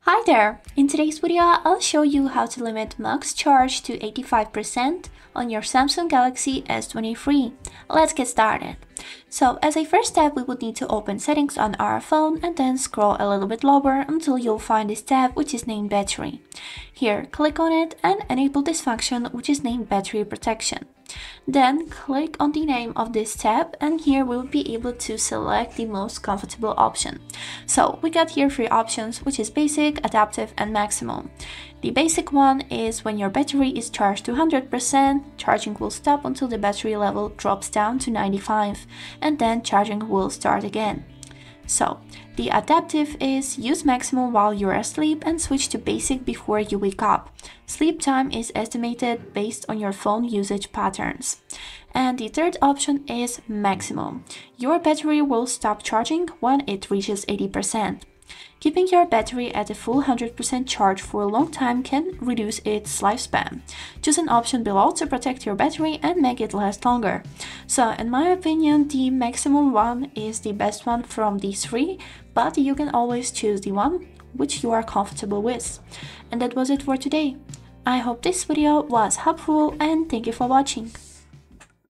Hi there! In today's video, I'll show you how to limit max charge to 85% on your Samsung Galaxy S23. Let's get started. So as a first step, we would need to open settings on our phone and then scroll a little bit lower until you'll find this tab which is named battery. Here, click on it and enable this function which is named battery protection. Then click on the name of this tab and here we'll be able to select the most comfortable option. So we got here three options, which is basic, adaptive and maximum. The basic one is when your battery is charged to 100%, charging will stop until the battery level drops down to 95 and then charging will start again. So, the adaptive is use maximum while you're asleep and switch to basic before you wake up. Sleep time is estimated based on your phone usage patterns. And the third option is maximum. Your battery will stop charging when it reaches 80%. Keeping your battery at a full 100% charge for a long time can reduce its lifespan. Choose an option below to protect your battery and make it last longer. So in my opinion, the maximum one is the best one from these three, but you can always choose the one which you are comfortable with. And that was it for today. I hope this video was helpful and thank you for watching.